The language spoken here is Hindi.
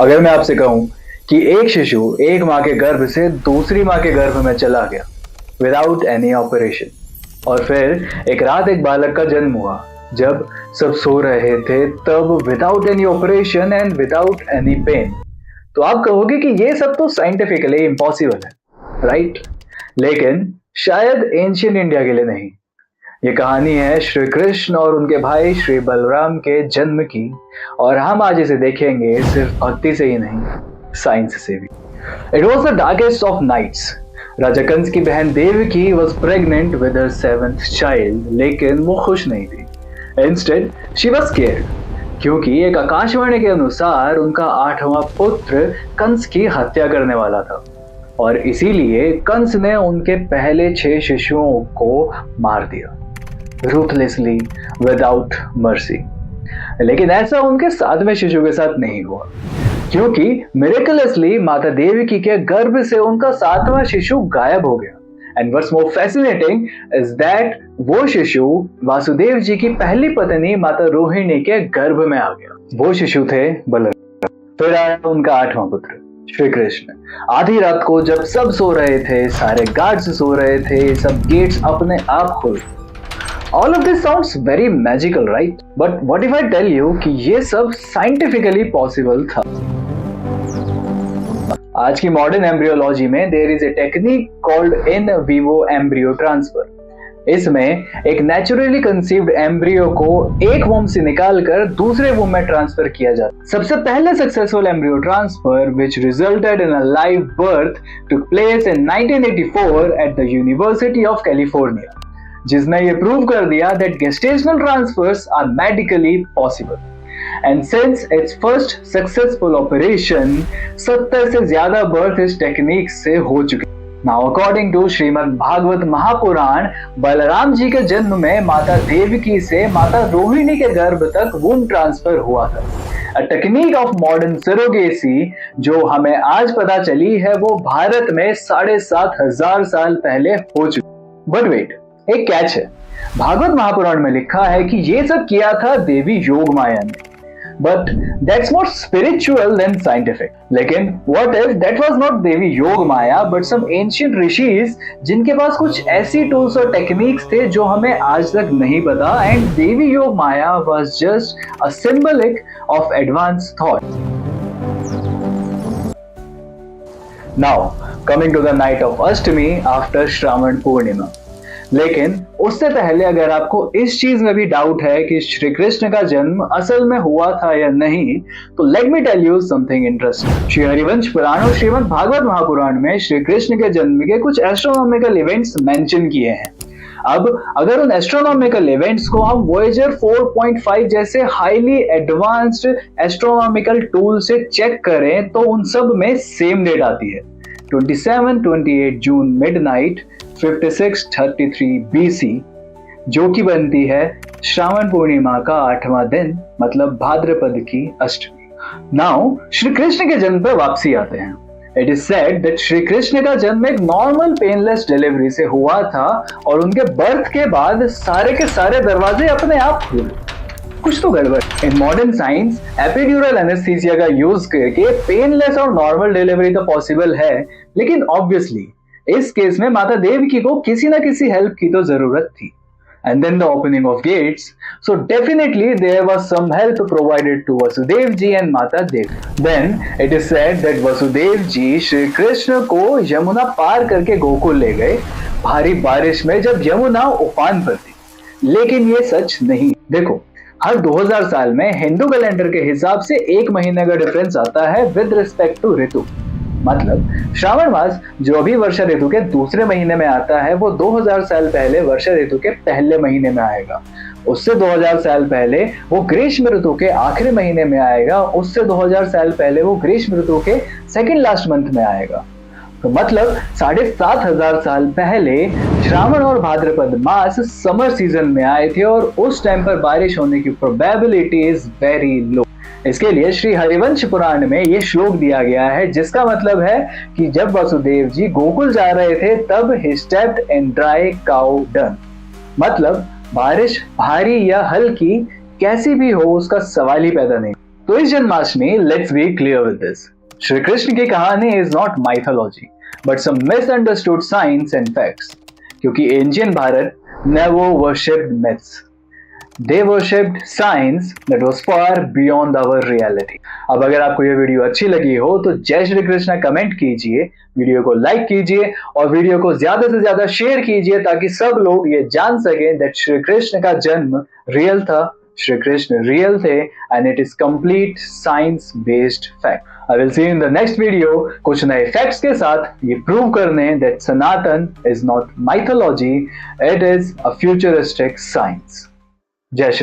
अगर मैं आपसे कहूं कि एक शिशु एक माँ के गर्भ से दूसरी माँ के गर्भ में चला गया विदाउट एनी ऑपरेशन, और फिर एक रात एक बालक का जन्म हुआ जब सब सो रहे थे, तब without any operation and without any pain, तो आप कहोगे कि ये सब तो साइंटिफिकली इम्पॉसिबल है, राइट? लेकिन शायद एंशियंट इंडिया के लिए नहीं। ये कहानी है श्री कृष्ण और उनके भाई श्री बलराम के जन्म की, और हम आज इसे देखेंगे सिर्फ भक्ति से ही नहीं, साइंस से भी। It was the darkest of nights. राजा कंस की बहन Devaki was pregnant with her 7th child, लेकिन वो खुश नहीं थी। इंस्टेड शी वॉज स्केयर्ड, क्योंकि एक आकाशवाणी के अनुसार उनका 8वां पुत्र कंस की हत्या करने वाला था, और इसीलिए कंस ने उनके पहले 6 शिशुओं को मार दिया, रूथलेसली, विदाउट मर्सी। लेकिन ऐसा उनके 7वें शिशु के साथ नहीं हुआ, क्योंकि मिरेकलसली माता देवकी के गर्भ से उनका 7वां शिशु गायब हो गया। And what's more fascinating is that वो शिशु वासुदेव जी की पहली पत्नी माता रोहिणी के गर्भ में आ गया। वो शिशु थे बलराम। फिर आया उनका 8वां पुत्र श्री कृष्ण। आधी रात को जब सब सो रहे थे, सारे गार्ड्स सो रहे थे, सब गेट्स अपने आप खुल। All of this sounds very magical, right? But what if I tell you कि ये सब scientifically possible था? आज की मॉडर्न एम्ब्रियोलॉजी में there is a technique called in vivo embryo transfer. इसमें एक नेचुरली कंसीव्ड एम्ब्रियो को एक वोम से निकालकर दूसरे वोम में ट्रांसफर किया जाता है। सबसे पहले successful embryo transfer which resulted in a live birth took place in 1984 at the University of California, जिसने ये प्रूव कर दिया that gestational transfers are medically possible. And since its first successful operation, 70 से ज्यादा birth इस टेक्निक से हो चुके। Now according to Shrimad Bhagavat Mahapuran, Balram ji के जन्म में माता देवकी से माता रोहिणी के गर्भ तक वूम ट्रांसफर हुआ था। A technique of modern surrogacy जो हमें आज पता चली है, वो भारत में 7,500 साल पहले हो चुकी। But wait, एक कैच है। भागवत महापुराण में लिखा है कि ये सब किया था देवी योग माया ने, but that's more spiritual than scientific. लेकिन what if that was not देवी Yogmaya but some ancient ऋषिज, जिनके पास कुछ ऐसी टूल्स और टेक्निक्स थे जो हमें आज तक नहीं पता, एंड देवी Yogmaya was just a symbolic of advance thought. Now coming to the night of Ashtami after Shravan Purnima. लेकिन उससे पहले अगर आपको इस चीज में भी डाउट है कि श्री कृष्ण का जन्म असल में हुआ था या नहीं, तो let me tell you something interesting. Shri Harivansh Puran और श्रीमद् भागवत महापुराण में श्री कृष्ण के जन्म के कुछ एस्ट्रोनॉमिकल इवेंट्स मेंशन किए हैं। अब अगर उन एस्ट्रोनॉमिकल इवेंट्स को हम वॉयेजर 4.5 जैसे हाईली एडवांस्ड एस्ट्रोनॉमिकल टूल से चेक करें, तो उन सब में सेम डेट आती है, 27-28 जून मिडनाइट 5633 BC, जो कि बनती है श्रावण पूर्णिमा का 8वां दिन, मतलब भाद्रपद की अष्टमी। नाउ श्री कृष्ण के जन्म पर वापसी आते हैं। It is said that Shri Krishna का जन्म एक नॉर्मल पेनलेस डिलीवरी से हुआ था, और उनके बर्थ के बाद सारे के सारे दरवाजे अपने आप खुले। कुछ तो गड़बड़। In modern science epidural anaesthesia का यूज करके पेनलेस और नॉर्मल डिलीवरी तो पॉसिबल है, लेकिन ऑब्वियसली इस केस में माता देवकी को किसी ना किसी हेल्प की तो जरूरत थी। And then the opening of gates, so definitely there was some help provided to Vasudev ji and Mata Devi. Then it is said that Vasudev ji Shri Krishna को यमुना पार करके गोकुल ले गए भारी बारिश में, जब यमुना उफान पर थी। लेकिन ये सच नहीं। देखो, हर 2000 साल में हिंदू कैलेंडर के हिसाब से 1 महीने का डिफरेंस आता है विद रिस्पेक्ट टू ऋतु। मतलब श्रावण मास जो अभी वर्षा ऋतु के दूसरे महीने में आता है, वो 2000 साल पहले वर्षा ऋतु के पहले महीने में आएगा। उससे 2000 साल पहले वो ग्रीष्म ऋतु के आखिरी महीने में आएगा। उससे 2000 साल पहले वो ग्रीष्म ऋतु के सेकंड लास्ट मंथ में आएगा। तो मतलब 7,500 साल पहले श्रावण और भाद्रपद मास समर सीजन में आए थे, और उस टाइम पर बारिश होने की प्रोबेबिलिटी इज वेरी लो। इसके लिए श्री हरिवंश पुराण में ये श्लोक दिया गया है, जिसका मतलब है कि जब वसुदेव जी गोकुल जा रहे थे, तब he stepped in dry cow dung। मतलब बारिश भारी या हल्की कैसी भी हो, उसका सवाल ही पैदा नहीं। तो इस Janmashtami let's be clear with this, Shri Krishna की कहानी is not mythology but some misunderstood science and facts, क्योंकि ancient Bharat never worshipped myths. They worshipped science that was far beyond our reality. अब अगर आपको ये वीडियो अच्छी लगी हो तो जय श्री कृष्ण कमेंट कीजिए, वीडियो को लाइक कीजिए और वीडियो को ज्यादा से ज्यादा शेयर कीजिए ताकि सब लोग ये जान सकें दैट श्री कृष्ण का जन्म रियल था, श्री कृष्ण रियल थे and it is complete science based fact. I will see you in the next video कुछ नए फैक्ट्स के साथ ये प्रूव करने that Sanatan is not mythology, it is a futuristic science. जय श्री